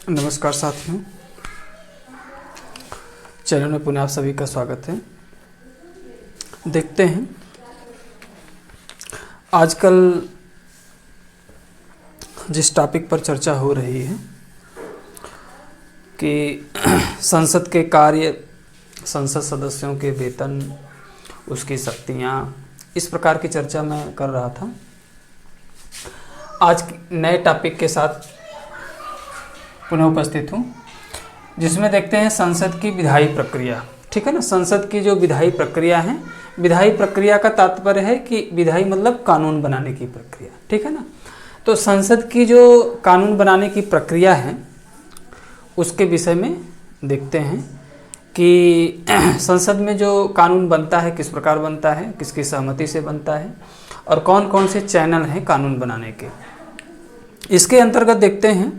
नमस्कार साथियों, चैनल में पुनः आप सभी का स्वागत है। देखते हैं आजकल जिस टॉपिक पर चर्चा हो रही है कि संसद के कार्य, संसद सदस्यों के वेतन, उसकी शक्तियाँ, इस प्रकार की चर्चा मैं कर रहा था। आज नए टॉपिक के साथ पुनः उपस्थित हूँ, जिसमें देखते हैं संसद की विधायी प्रक्रिया। ठीक है ना। संसद की जो विधायी प्रक्रिया है, विधायी प्रक्रिया का तात्पर्य है कि विधायी मतलब कानून बनाने की प्रक्रिया। ठीक है ना। तो संसद की जो कानून बनाने की प्रक्रिया है उसके विषय में देखते हैं कि संसद में जो कानून बनता है किस प्रकार बनता है, किसकी सहमति से बनता है और कौन कौन से चैनल हैं कानून बनाने के। इसके अंतर्गत देखते हैं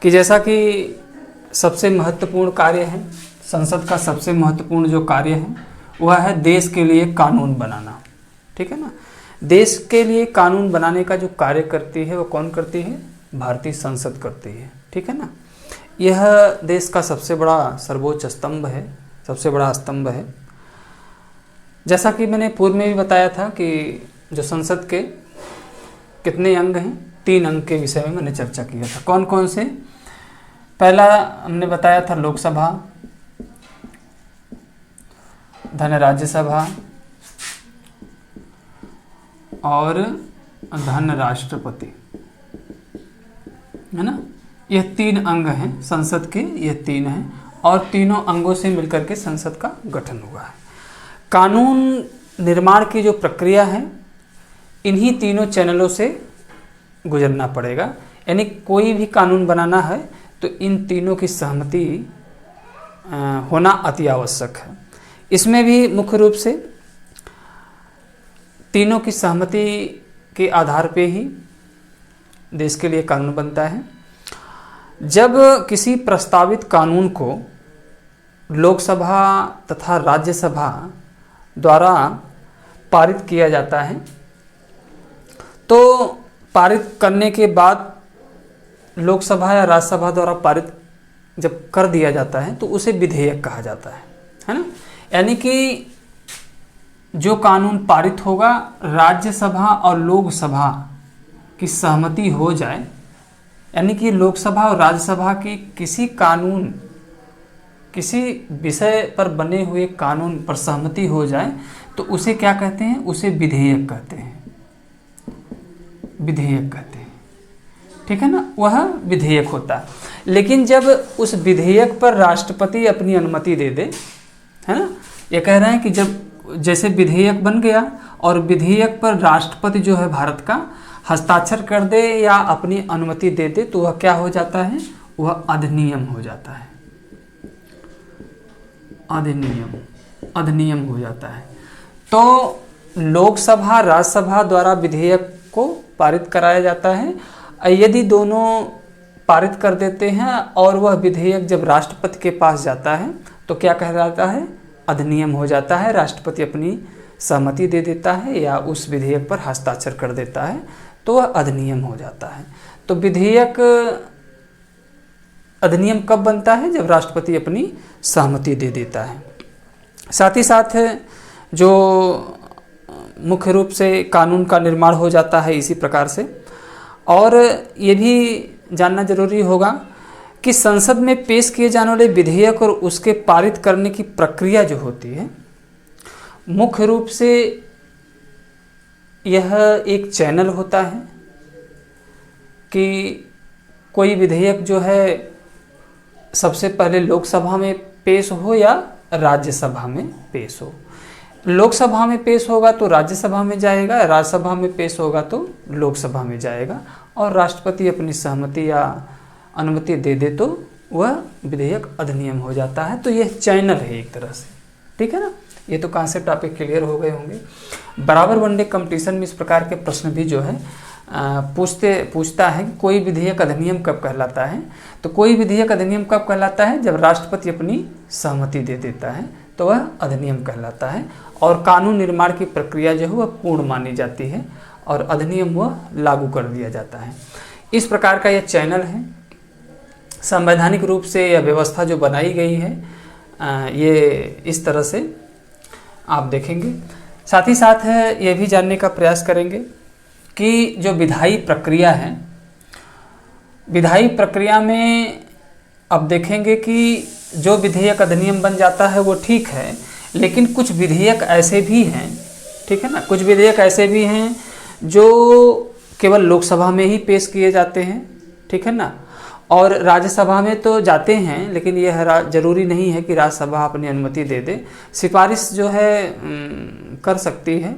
कि जैसा कि सबसे महत्वपूर्ण कार्य है, संसद का सबसे महत्वपूर्ण जो कार्य है वह है देश के लिए कानून बनाना। ठीक है ना। देश के लिए कानून बनाने का जो कार्य करती है वो कौन करती है? भारतीय संसद करती है। ठीक है ना। यह देश का सबसे बड़ा सर्वोच्च स्तंभ है, सबसे बड़ा स्तंभ है। जैसा कि मैंने पूर्व में भी बताया था कि जो संसद के कितने अंग हैं, 3 अंग के विषय में मैंने चर्चा किया था। कौन कौन से? पहला हमने बताया था लोकसभा, धन राज्यसभा और धन राष्ट्रपति, है ना। यह 3 अंग हैं संसद के, यह 3 हैं और तीनों अंगों से मिलकर के संसद का गठन हुआ है। कानून निर्माण की जो प्रक्रिया है इन्हीं तीनों चैनलों से गुजरना पड़ेगा। यानी कोई भी कानून बनाना है तो इन तीनों की सहमति होना अति आवश्यक है। इसमें भी मुख्य रूप से तीनों की सहमति के आधार पे ही देश के लिए कानून बनता है। जब किसी प्रस्तावित कानून को लोकसभा तथा राज्यसभा द्वारा पारित किया जाता है तो पारित करने के बाद लोकसभा या राज्यसभा द्वारा पारित जब कर दिया जाता है तो उसे विधेयक कहा जाता है ना। यानी कि जो कानून पारित होगा राज्यसभा और लोकसभा की सहमति हो जाए, यानी कि लोकसभा और राज्यसभा की किसी कानून, किसी विषय पर बने हुए कानून पर सहमति हो जाए तो उसे क्या कहते हैं? उसे विधेयक कहते हैं, विधेयक कहते हैं। ठीक है ना। वह विधेयक होता है। लेकिन जब उस विधेयक पर राष्ट्रपति अपनी अनुमति दे दे, है ना, ये कह रहे हैं कि जब जैसे विधेयक बन गया और विधेयक पर राष्ट्रपति जो है भारत का हस्ताक्षर कर दे या अपनी अनुमति दे दे तो वह क्या हो जाता है? वह अधिनियम हो जाता है। अधिनियम हो जाता है। तो लोकसभा राज्यसभा द्वारा विधेयक को पारित कराया जाता है। यदि दोनों पारित कर देते हैं और वह विधेयक जब राष्ट्रपति के पास जाता है तो क्या कहलाता है? अधिनियम हो जाता है। राष्ट्रपति अपनी सहमति दे देता है या उस विधेयक पर हस्ताक्षर कर देता है तो वह अधिनियम हो जाता है। तो विधेयक, अधिनियम कब बनता है? जब राष्ट्रपति अपनी सहमति दे देता है। साथ ही साथ जो मुख्य रूप से कानून का निर्माण हो जाता है इसी प्रकार से। और ये भी जानना जरूरी होगा कि संसद में पेश किए जाने वाले विधेयक और उसके पारित करने की प्रक्रिया जो होती है मुख्य रूप से यह एक चैनल होता है कि कोई विधेयक जो है सबसे पहले लोकसभा में पेश हो या राज्यसभा में पेश हो। लोकसभा में पेश होगा तो राज्यसभा में जाएगा, राज्यसभा में पेश होगा तो लोकसभा में जाएगा और राष्ट्रपति अपनी सहमति या अनुमति दे दे तो वह विधेयक अधिनियम हो जाता है। तो यह चैनल है एक तरह से। ठीक है ना। ये तो कॉन्सेप्ट आपके क्लियर हो गए होंगे। बराबर वनडे कंपटीशन में इस प्रकार के प्रश्न भी जो है पूछता है कि कोई विधेयक अधिनियम कब कहलाता है। तो कोई विधेयक अधिनियम कब कहलाता है? जब राष्ट्रपति अपनी सहमति दे देता है तो वह अधिनियम कहलाता है और कानून निर्माण की प्रक्रिया जो है वह पूर्ण मानी जाती है और अधिनियम वह लागू कर दिया जाता है। इस प्रकार का यह चैनल है संवैधानिक रूप से यह व्यवस्था जो बनाई गई है ये इस तरह से आप देखेंगे। साथ ही साथ ये भी जानने का प्रयास करेंगे कि जो विधायी प्रक्रिया है, विधायी प्रक्रिया में अब देखेंगे कि जो विधेयक अधिनियम बन जाता है वो ठीक है, लेकिन कुछ विधेयक ऐसे भी हैं, ठीक है ना, कुछ विधेयक ऐसे भी हैं जो केवल लोकसभा में ही पेश किए जाते हैं, ठीक है ना, और राज्यसभा में तो जाते हैं, लेकिन यह जरूरी नहीं है कि राज्यसभा अपनी अनुमति दे दे, सिफारिश जो है कर सकती है।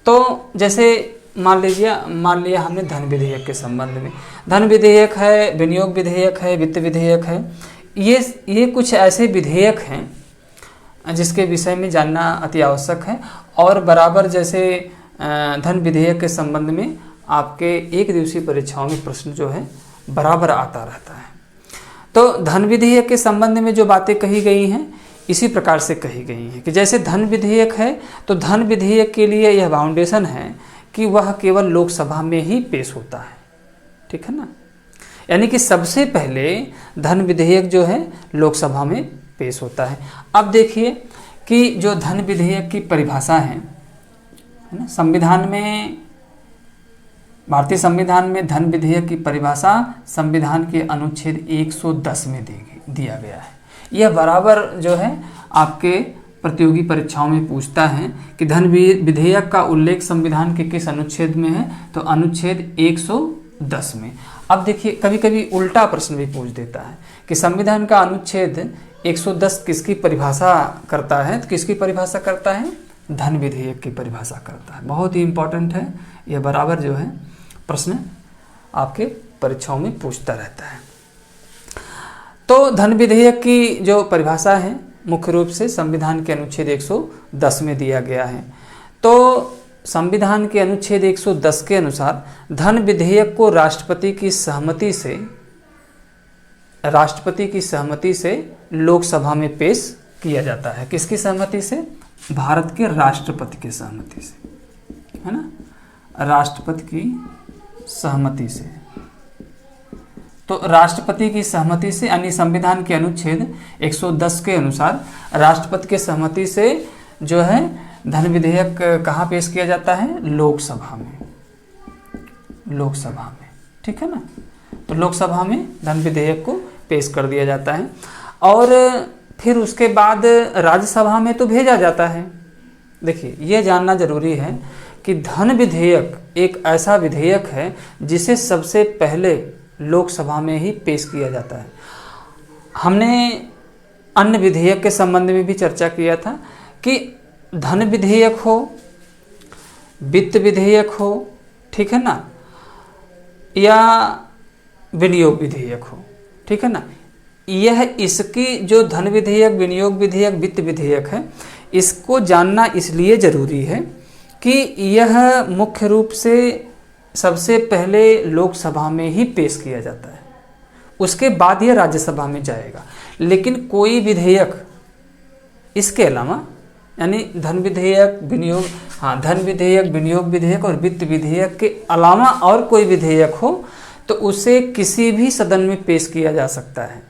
तो जैसे मान लिया हमने धन विधेयक के संबंध में, धन विधेयक है, विनियोग विधेयक है, वित्त विधेयक है, ये कुछ ऐसे विधेयक हैं जिसके विषय में जानना अति आवश्यक है। और बराबर जैसे धन विधेयक के संबंध में आपके एक दिवसीय परीक्षाओं में प्रश्न जो है बराबर आता रहता है। तो धन विधेयक के संबंध में जो बातें कही गई हैं इसी प्रकार से कही गई हैं कि जैसे धन विधेयक है तो धन विधेयक के लिए यह बाउंडेशन है कि वह केवल लोकसभा में ही पेश होता है, ठीक है ना, यानी कि सबसे पहले धन विधेयक जो है लोकसभा में पेश होता है। अब देखिए कि जो धन विधेयक की परिभाषा है ना, संविधान में, भारतीय संविधान में धन विधेयक की परिभाषा संविधान के अनुच्छेद 110 में दिया गया है। यह बराबर जो है आपके प्रतियोगी परीक्षाओं में पूछता है कि धन विधेयक का उल्लेख संविधान के किस अनुच्छेद में है, तो अनुच्छेद 110 में। अब देखिए कभी कभी उल्टा प्रश्न भी पूछ देता है कि संविधान का अनुच्छेद 110 किसकी परिभाषा करता है, तो किसकी परिभाषा करता है, धन विधेयक की परिभाषा करता है। बहुत ही इंपॉर्टेंट है, यह बराबर जो है प्रश्न आपके परीक्षाओं में पूछता रहता है। तो धन विधेयक की जो परिभाषा है मुख्य रूप से संविधान के अनुच्छेद 110 में दिया गया है। तो संविधान के अनुच्छेद 110 के अनुसार धन विधेयक को राष्ट्रपति की सहमति से लोकसभा में पेश किया जाता है। किसकी सहमति से, भारत के राष्ट्रपति की सहमति से, है ना, राष्ट्रपति की सहमति से। तो राष्ट्रपति की सहमति से यानी संविधान के अनुच्छेद 110 के अनुसार राष्ट्रपति की सहमति से जो है धन विधेयक कहाँ पेश किया जाता है, लोकसभा में, ठीक है ना। तो लोकसभा में धन विधेयक को पेश कर दिया जाता है और फिर उसके बाद राज्यसभा में तो भेजा जाता है। देखिए ये जानना जरूरी है कि धन विधेयक एक ऐसा विधेयक है जिसे सबसे पहले लोकसभा में ही पेश किया जाता है। हमने अन्य विधेयक के संबंध में भी चर्चा किया था कि धन विधेयक हो, वित्त विधेयक हो, ठीक है ना, या विनियोग विधेयक हो, ठीक है ना, यह इसकी जो धन विधेयक, विनियोग विधेयक, वित्त विधेयक है, इसको जानना इसलिए ज़रूरी है कि यह मुख्य रूप से सबसे पहले लोकसभा में ही पेश किया जाता है, उसके बाद यह राज्यसभा में जाएगा। लेकिन कोई विधेयक इसके अलावा यानी धन विधेयक, विनियोग विधेयक और वित्त विधेयक के अलावा और कोई विधेयक हो तो उसे किसी भी सदन में पेश किया जा सकता है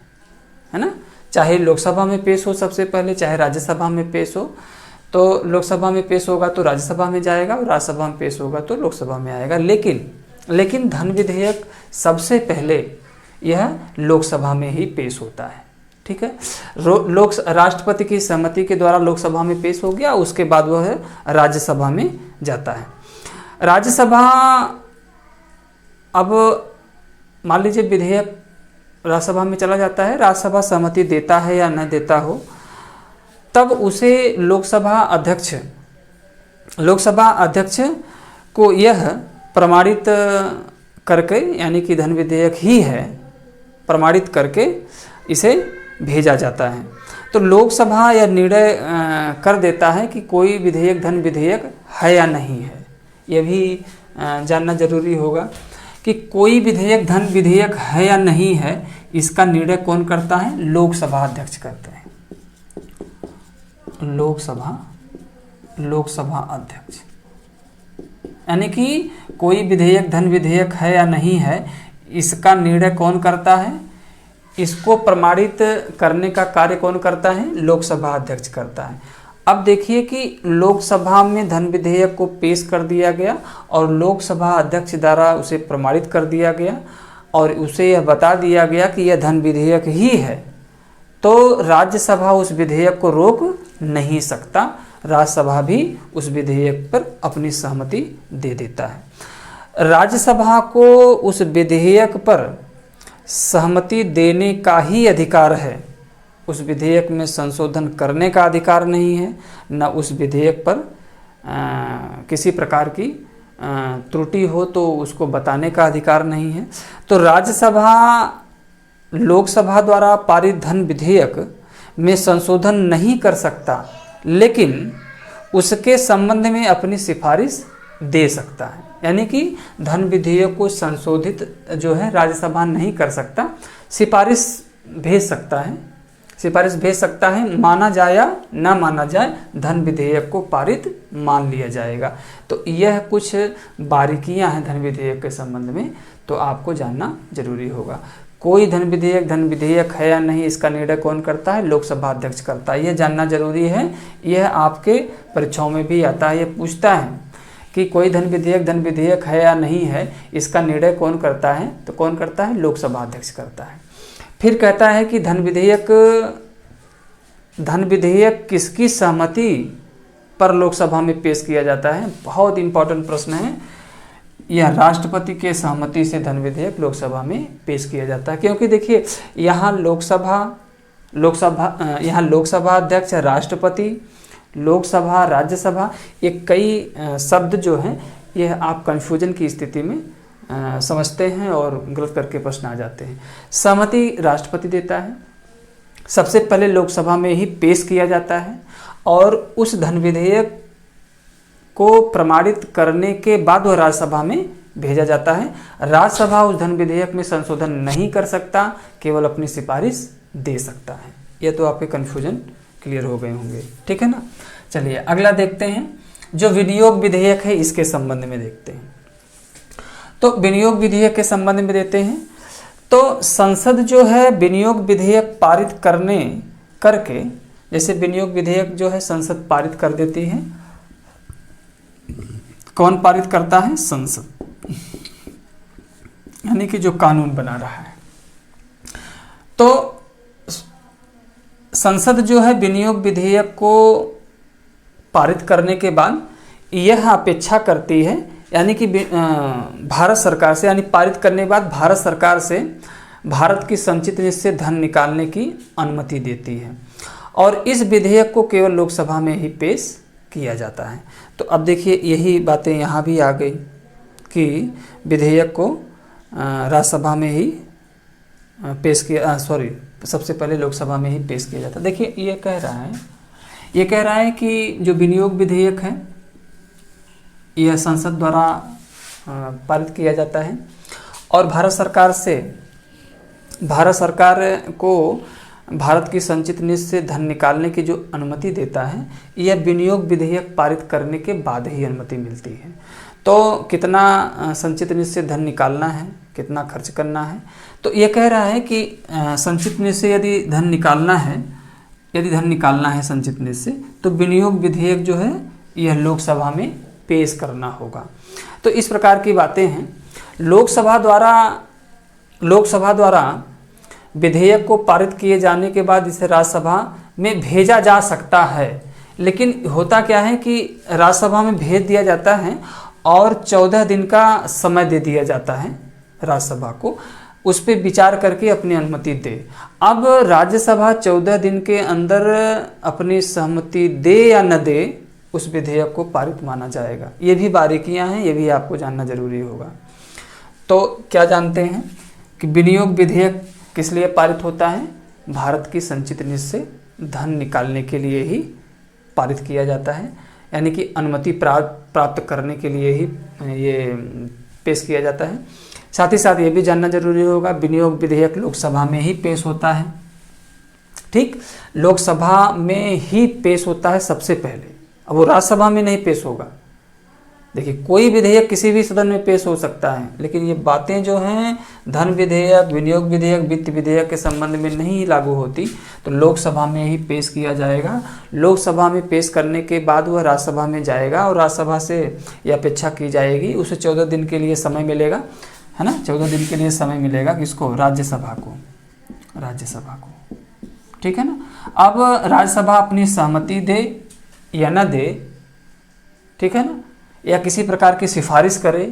ना, चाहे लोकसभा में पेश हो सबसे पहले, चाहे राज्यसभा में पेश हो। तो लोकसभा में पेश होगा तो राज्यसभा में जाएगा और राज्यसभा में पेश होगा तो लोकसभा में आएगा। लेकिन धन विधेयक सबसे पहले यह लोकसभा में ही पेश होता है, ठीक है। राष्ट्रपति की सहमति के द्वारा लोकसभा में पेश हो गया, उसके बाद वह राज्यसभा में जाता है। राज्यसभा, अब मान लीजिए विधेयक राज्यसभा में चला जाता है, राज्यसभा सहमति देता है या न देता हो, तब उसे लोकसभा अध्यक्ष को यह प्रमाणित करके, यानी कि धन विधेयक ही है, प्रमाणित करके इसे भेजा जाता है। तो लोकसभा यह निर्णय कर देता है कि कोई विधेयक धन विधेयक है या नहीं है। यह भी जानना जरूरी होगा कि कोई विधेयक धन विधेयक है या नहीं है, इसका निर्णय कौन करता है, लोकसभा अध्यक्ष करते हैं। लोकसभा अध्यक्ष, यानी कि कोई विधेयक धन विधेयक है या नहीं है, इसका निर्णय कौन करता है, इसको प्रमाणित करने का कार्य कौन करता है? लोकसभा अध्यक्ष करता है। अब देखिए कि लोकसभा में धन विधेयक को पेश कर दिया गया और लोकसभा अध्यक्ष द्वारा उसे प्रमाणित कर दिया गया और उसे यह बता दिया गया कि यह धन विधेयक ही है, तो राज्यसभा उस विधेयक को रोक नहीं सकता। राज्यसभा भी उस विधेयक पर अपनी सहमति दे देता है। राज्यसभा को उस विधेयक पर सहमति देने का ही अधिकार है, उस विधेयक में संशोधन करने का अधिकार नहीं है, न उस विधेयक पर किसी प्रकार की त्रुटि हो तो उसको बताने का अधिकार नहीं है। तो राज्यसभा लोकसभा द्वारा पारित धन विधेयक में संशोधन नहीं कर सकता, लेकिन उसके संबंध में अपनी सिफारिश दे सकता है। यानी कि धन विधेयक को संशोधित जो है राज्यसभा नहीं कर सकता, सिफारिश भेज सकता है, सिफारिश भेज सकता है, माना जाए या ना माना जाए धन विधेयक को पारित मान लिया जाएगा। तो यह कुछ बारीकियां हैं धन विधेयक के संबंध में, तो आपको जानना जरूरी होगा। कोई धन विधेयक है या नहीं, इसका निर्णय कौन करता है? लोकसभा अध्यक्ष करता है। यह जानना जरूरी है। यह आपके परीक्षाओं में भी आता है, यह पूछता है कि कोई धन विधेयक है या नहीं है, इसका निर्णय कौन करता है? तो कौन करता है? लोकसभा अध्यक्ष करता है। फिर कहता है कि धन विधेयक किसकी सहमति पर लोकसभा में पेश किया जाता है? बहुत इंपॉर्टेंट प्रश्न है। यह राष्ट्रपति के सहमति से धन विधेयक लोकसभा में पेश किया जाता है, क्योंकि देखिए यहाँ लोकसभा अध्यक्ष, राष्ट्रपति, लोकसभा, राज्यसभा, ये कई शब्द जो हैं यह आप कन्फ्यूजन की स्थिति में समझते हैं और गलत करके प्रश्न आ जाते हैं। सहमति राष्ट्रपति देता है, सबसे पहले लोकसभा में ही पेश किया जाता है और उस धन विधेयक को प्रमाणित करने के बाद वह राज्यसभा में भेजा जाता है। राज्यसभा उस धन विधेयक में संशोधन नहीं कर सकता, केवल अपनी सिफारिश दे सकता है। यह तो आपके कन्फ्यूजन क्लियर हो गए होंगे, ठीक है ना। चलिए अगला देखते हैं, जो विनियोग विधेयक है इसके संबंध में देखते हैं। तो विनियोग विधेयक के संबंध में देते हैं, तो संसद जो है विनियोग विधेयक पारित करके, जैसे विनियोग विधेयक जो है संसद पारित कर देती है। कौन पारित करता है? संसद, यानी कि जो कानून बना रहा है। तो संसद जो है विनियोग विधेयक को पारित करने के बाद यह अपेक्षा करती है, यानी कि भारत सरकार से, यानी पारित करने के बाद भारत सरकार से भारत की संचित निधि से धन निकालने की अनुमति देती है और इस विधेयक को केवल लोकसभा में ही पेश किया जाता है। तो अब देखिए यही बातें यहाँ भी आ गई कि विधेयक को राज्यसभा में ही पेश किया, सबसे पहले लोकसभा में ही पेश किया जाता है। देखिए ये कह रहा है कि जो विनियोग विधेयक है यह संसद द्वारा पारित किया जाता है और भारत सरकार को भारत की संचित निधि से धन निकालने की जो अनुमति देता है, यह विनियोग विधेयक पारित करने के बाद ही अनुमति मिलती है। तो कितना संचित निधि से धन निकालना है, कितना खर्च करना है, तो ये कह रहा है कि संचित निधि से यदि धन निकालना है संचित निधि से, तो विनियोग विधेयक जो है यह लोकसभा में पेश करना होगा। तो इस प्रकार की बातें हैं। लोकसभा द्वारा विधेयक को पारित किए जाने के बाद इसे राज्यसभा में भेजा जा सकता है, लेकिन होता क्या है कि राज्यसभा में भेज दिया जाता है और 14 दिन का समय दे दिया जाता है राज्यसभा को, उस पर विचार करके अपनी अनुमति दे। अब राज्यसभा 14 दिन के अंदर अपनी सहमति दे या न दे, उस विधेयक को पारित माना जाएगा। ये भी बारीकियां हैं, ये भी आपको जानना जरूरी होगा। तो क्या जानते हैं कि विनियोग विधेयक किस लिए पारित होता है? भारत की संचित निधि से धन निकालने के लिए ही पारित किया जाता है, यानी कि अनुमति प्राप्त करने के लिए ही ये पेश किया जाता है। साथ ही साथ ये भी जानना जरूरी होगा, विनियोग विधेयक लोकसभा में ही पेश होता है। ठीक, लोकसभा में ही पेश होता है सबसे पहले, अब वो राज्यसभा में नहीं पेश होगा। देखिए कोई विधेयक किसी भी सदन में पेश हो सकता है, लेकिन ये बातें जो हैं धन विधेयक, विनियोग विधेयक, वित्त विधेयक के संबंध में नहीं लागू होती, तो लोकसभा में ही पेश किया जाएगा। लोकसभा में पेश करने के बाद वह राज्यसभा में जाएगा और राज्यसभा से ये अपेक्षा की जाएगी, उसे 14 दिन के लिए समय मिलेगा, है ना, 14 दिन के लिए समय मिलेगा किसको, राज्यसभा को, राज्यसभा को, ठीक है ना। अब राज्यसभा अपनी सहमति दे या न दे, ठीक है ना, या किसी प्रकार की सिफारिश करे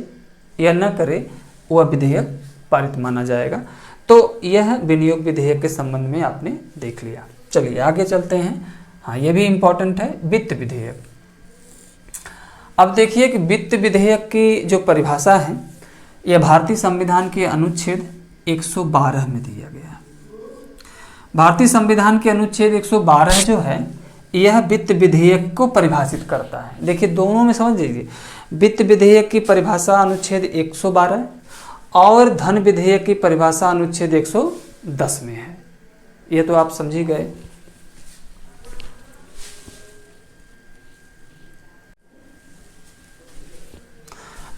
या न करे, वह विधेयक पारित माना जाएगा। तो यह विनियोग विधेयक के संबंध में आपने देख लिया। चलिए आगे चलते हैं। हाँ, यह भी इम्पोर्टेंट है, वित्त विधेयक। अब देखिए कि वित्त विधेयक की जो परिभाषा है यह भारतीय संविधान के अनुच्छेद 112 में दिया गया है। भारतीय संविधान के अनुच्छेद 112 जो है यह वित्त विधेयक को परिभाषित करता है। देखिए दोनों में समझ लीजिए, वित्त विधेयक की परिभाषा अनुच्छेद 112 और धन विधेयक की परिभाषा अनुच्छेद 110 में है। ये तो आप समझ ही गए।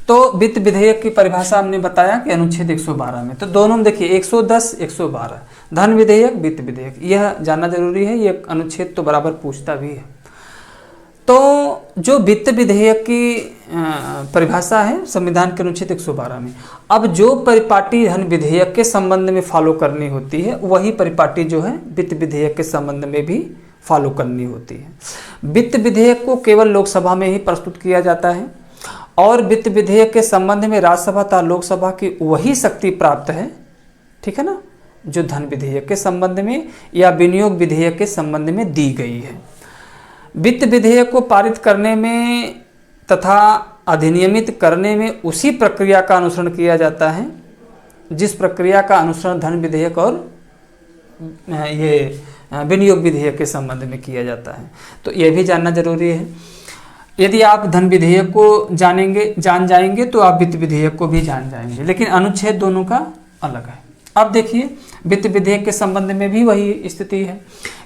तो वित्त विधेयक की परिभाषा हमने बताया कि अनुच्छेद 112 में, तो दोनों में देखिए 110, 112, धन विधेयक, वित्त विधेयक, यह जानना जरूरी है। ये अनुच्छेद तो बराबर पूछता भी है। तो जो वित्त विधेयक की परिभाषा है संविधान के अनुच्छेद 112 में, अब जो परिपाटी धन विधेयक के संबंध में फॉलो करनी होती है वही परिपाटी जो है वित्त विधेयक के संबंध में भी फॉलो करनी होती है। वित्त विधेयक को केवल लोकसभा में ही प्रस्तुत किया जाता है और वित्त विधेयक के संबंध में राज्यसभा तथा लोकसभा की वही शक्ति प्राप्त है, ठीक है ना, जो धन विधेयक के संबंध में या विनियोग विधेयक के संबंध में दी गई है। वित्त विधेयक को पारित करने में तथा अधिनियमित करने में उसी प्रक्रिया का अनुसरण किया जाता है जिस प्रक्रिया का अनुसरण धन विधेयक और ये विनियोग विधेयक के संबंध में किया जाता है। तो यह भी जानना जरूरी है। यदि आप धन विधेयक को जान जाएंगे तो आप वित्त विधेयक को भी जान जाएंगे, लेकिन अनुच्छेद दोनों का अलग है। अब देखिए वित्त विधेयक के संबंध में भी वही स्थिति है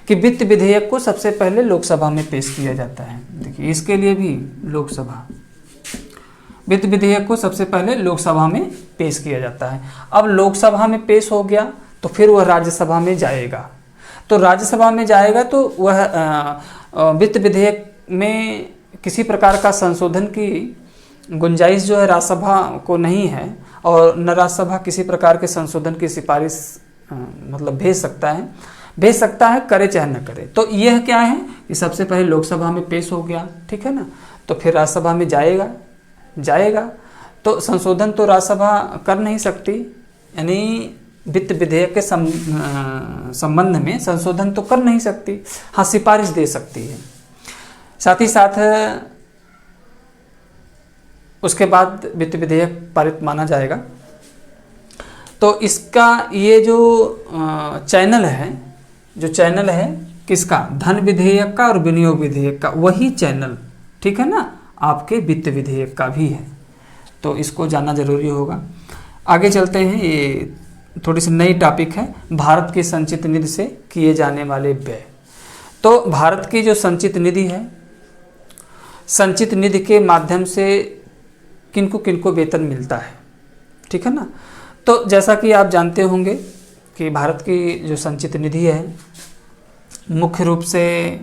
कि वित्त विधेयक को सबसे पहले लोकसभा में पेश किया जाता है। देखिए इसके लिए भी लोकसभा, वित्त विधेयक को सबसे पहले लोकसभा में पेश किया जाता है। अब लोकसभा में पेश हो गया तो फिर वह राज्यसभा में जाएगा। तो राज्यसभा में जाएगा तो वह वित्त विधेयक में किसी प्रकार का संशोधन की गुंजाइश जो है राज्यसभा को नहीं है और न राज्यसभा किसी प्रकार के संशोधन की सिफारिश मतलब भेज सकता है, करे चाहे न करे। तो यह क्या है कि सबसे पहले लोकसभा में पेश हो गया, ठीक है ना, तो फिर राज्यसभा में जाएगा। तो संशोधन तो राज्यसभा कर नहीं सकती, यानी वित्त विधेयक के संबंध में संशोधन तो कर नहीं सकती, हाँ सिफारिश दे सकती है। साथ ही साथ उसके बाद वित्त विधेयक पारित माना जाएगा। तो इसका ये जो चैनल है किसका, धन विधेयक का और विनियोग विधेयक का, वही चैनल, ठीक है ना, आपके वित्त विधेयक का भी है। तो इसको जानना जरूरी होगा। आगे चलते हैं, ये थोड़ी सी नई टॉपिक है, भारत की संचित निधि से किए जाने वाले व्यय। तो भारत की जो संचित निधि है, संचित निधि के माध्यम से किनको वेतन मिलता है, ठीक है ना। तो जैसा कि आप जानते होंगे कि भारत की जो संचित निधि है मुख्य रूप से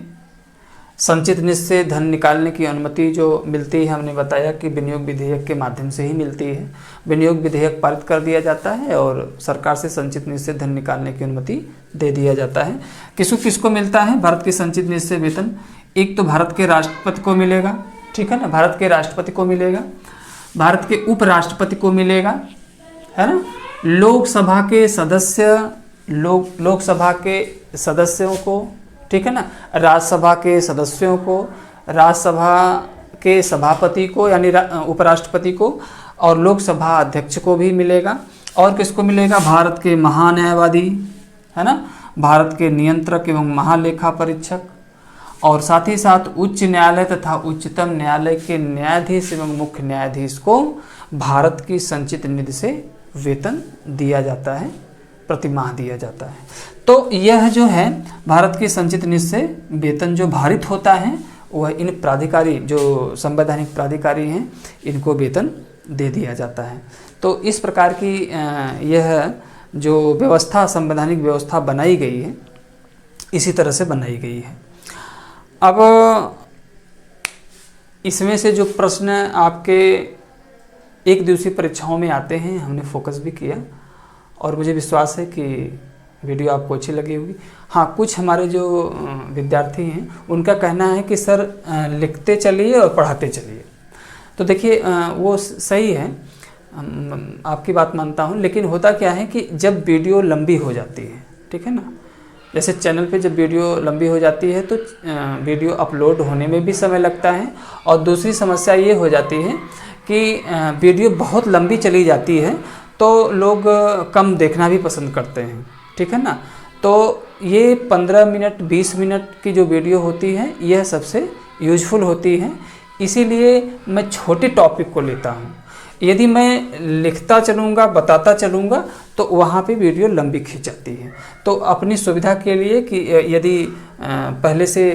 संचित निधि से धन निकालने की अनुमति जो मिलती है, हमने बताया कि विनियोग विधेयक के माध्यम से ही मिलती है। विनियोग विधेयक पारित कर दिया जाता है और सरकार से संचित निधि से धन निकालने की अनुमति दे दिया जाता है। किसको मिलता है भारत की संचित निधि से वेतन? एक तो भारत के राष्ट्रपति को मिलेगा, ठीक है ना, भारत के राष्ट्रपति को मिलेगा, भारत के उपराष्ट्रपति को मिलेगा, है ना, लोकसभा के सदस्यों को, ठीक है ना, राज्यसभा के सदस्यों को, राज्यसभा के सभापति को यानी उपराष्ट्रपति को, और लोकसभा अध्यक्ष को भी मिलेगा। और किसको मिलेगा? भारत के महान्यायवादी, है ना, भारत के नियंत्रक एवं महालेखा परीक्षक, और साथ ही साथ उच्च न्यायालय तथा उच्चतम न्यायालय के न्यायाधीश एवं मुख्य न्यायाधीश को भारत की संचित निधि से वेतन दिया जाता है, प्रतिमाह दिया जाता है। तो यह जो है भारत की संचित निधि से वेतन जो भारित होता है वह इन प्राधिकारी जो संवैधानिक प्राधिकारी हैं इनको वेतन दे दिया जाता है। तो इस प्रकार की यह जो व्यवस्था संवैधानिक व्यवस्था बनाई गई है इसी तरह से बनाई गई है। अब इसमें से जो प्रश्न आपके एक दिवसीय परीक्षाओं में आते हैं हमने फोकस भी किया और मुझे विश्वास है कि वीडियो आपको अच्छी लगी होगी। हाँ, कुछ हमारे जो विद्यार्थी हैं उनका कहना है कि सर लिखते चलिए और पढ़ाते चलिए। तो देखिए वो सही है, आपकी बात मानता हूँ, लेकिन होता क्या है कि जब वीडियो लंबी हो जाती है, ठीक है ना, जैसे चैनल पे जब वीडियो लंबी हो जाती है तो वीडियो अपलोड होने में भी समय लगता है। और दूसरी समस्या ये हो जाती है कि वीडियो बहुत लंबी चली जाती है तो लोग कम देखना भी पसंद करते हैं, ठीक है ना। तो ये 15 मिनट 20 मिनट की जो वीडियो होती है यह सबसे यूजफुल होती है, इसीलिए मैं छोटे टॉपिक को लेता हूँ। यदि मैं लिखता चलूँगा बताता चलूँगा तो वहाँ पे वीडियो लंबी खींच जाती है। तो अपनी सुविधा के लिए कि यदि पहले से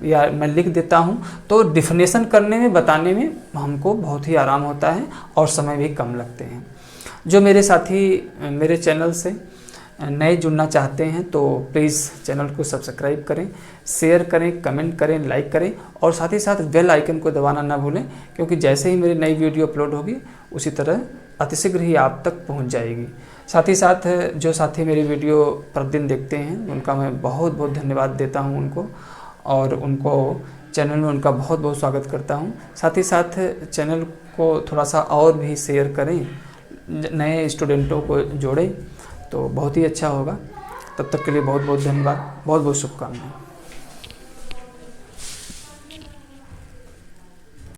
या मैं लिख देता हूँ तो डिफिनेशन करने में बताने में हमको बहुत ही आराम होता है और समय भी कम लगते हैं। जो मेरे साथी मेरे चैनल से नए जुड़ना चाहते हैं तो प्लीज़ चैनल को सब्सक्राइब करें, शेयर करें, कमेंट करें, लाइक करें और साथ ही साथ बेल आइकन को दबाना ना भूलें, क्योंकि जैसे ही मेरी नई वीडियो अपलोड होगी उसी तरह अतिशीघ्र ही आप तक पहुंच जाएगी। साथ ही साथ जो साथी मेरी वीडियो प्रतिदिन देखते हैं उनका मैं बहुत बहुत धन्यवाद देता हूं उनको, और उनको चैनल में उनका बहुत बहुत स्वागत करता हूं। साथ ही साथ चैनल को थोड़ा सा और भी शेयर करें, नए स्टूडेंटों को जोड़ें तो बहुत ही अच्छा होगा। तब तक के लिए बहुत बहुत धन्यवाद, बहुत बहुत शुभकामनाएं।